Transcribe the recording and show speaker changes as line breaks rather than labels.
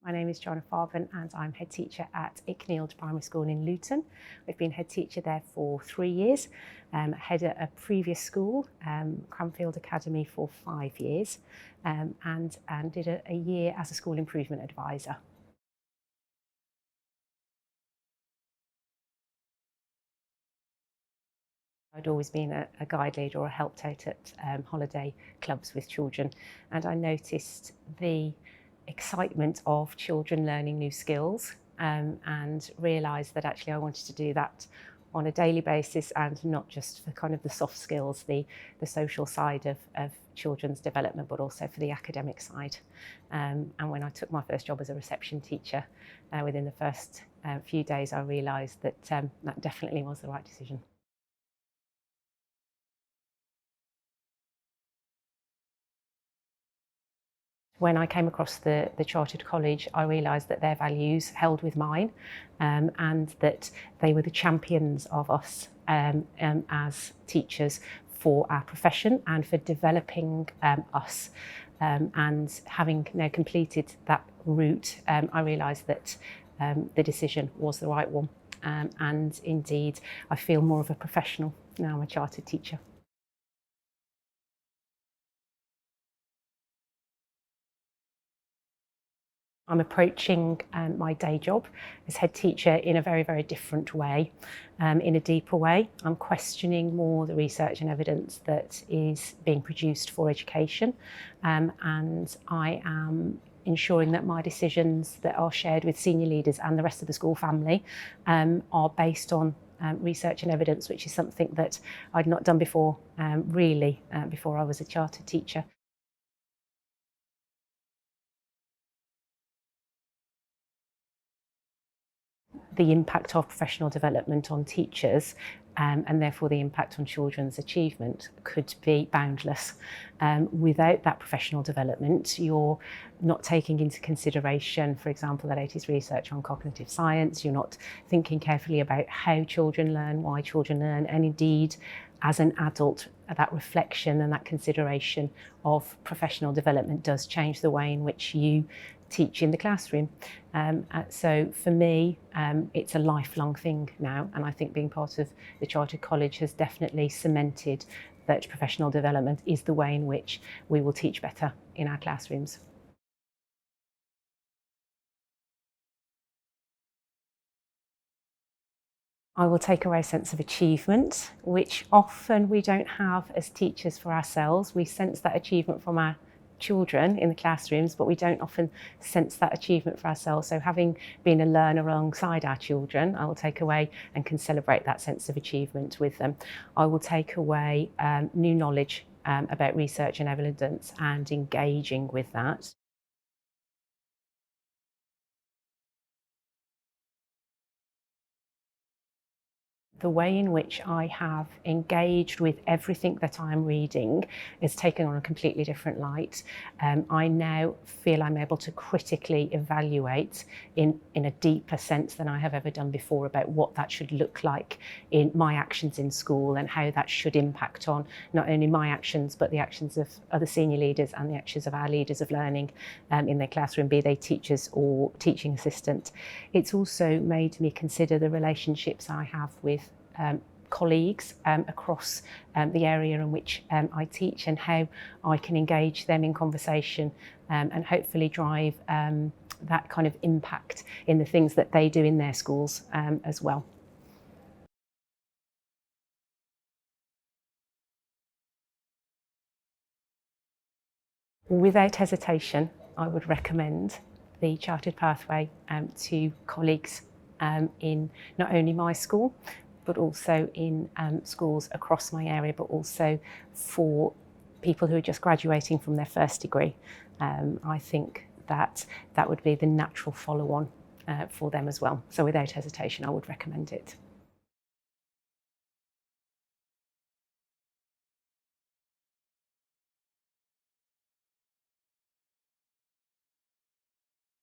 My name is Joanna Farbon and I'm head teacher at Icknield Primary School in Luton. I've been head teacher there for 3 years, head at a previous school, Cranfield Academy, for 5 years, and did a year as a school improvement advisor. I'd always been a guide leader or helped out at holiday clubs with children, and I noticed the excitement of children learning new skills and realised that actually I wanted to do that on a daily basis and not just for kind of the soft skills, the social side of children's development, but also for the academic side. And when I took my first job as a reception teacher, within the first few days I realised that that definitely was the right decision. When I came across the Chartered College, I realised that their values held with mine, and that they were the champions of us as teachers for our profession and for developing us. And having now completed that route, I realised that the decision was the right one. And indeed, I feel more of a professional now I'm a Chartered teacher. I'm approaching my day job as head teacher in a very, very different way, in a deeper way. I'm questioning more the research and evidence that is being produced for education, and I am ensuring that my decisions that are shared with senior leaders and the rest of the school family are based on research and evidence, which is something that I'd not done before, before I was a chartered teacher. The impact of professional development on teachers and therefore the impact on children's achievement could be boundless. Without that professional development, you're not taking into consideration, for example, the latest research on cognitive science. You're not thinking carefully about how children learn, why children learn, and indeed, as an adult, that reflection and that consideration of professional development does change the way in which you teach in the classroom. So for me, it's a lifelong thing now, and I think being part of the Chartered College has definitely cemented that professional development is the way in which we will teach better in our classrooms. I will take away a sense of achievement, which often we don't have as teachers for ourselves. We sense that achievement from our children in the classrooms, but we don't often sense that achievement for ourselves. So having been a learner alongside our children, I will take away and can celebrate that sense of achievement with them. I will take away new knowledge about research and evidence and engaging with that. The way in which I have engaged with everything that I'm reading is taken on a completely different light. I now feel I'm able to critically evaluate in a deeper sense than I have ever done before about what that should look like in my actions in school and how that should impact on not only my actions but the actions of other senior leaders and the actions of our leaders of learning in their classroom, be they teachers or teaching assistant. It's also made me consider the relationships I have with colleagues across the area in which I teach and how I can engage them in conversation and hopefully drive that kind of impact in the things that they do in their schools as well. Without hesitation, I would recommend the Chartered Pathway to colleagues in not only my school, but also in schools across my area, but also for people who are just graduating from their first degree. I think that would be the natural follow-on for them as well. So without hesitation, I would recommend it.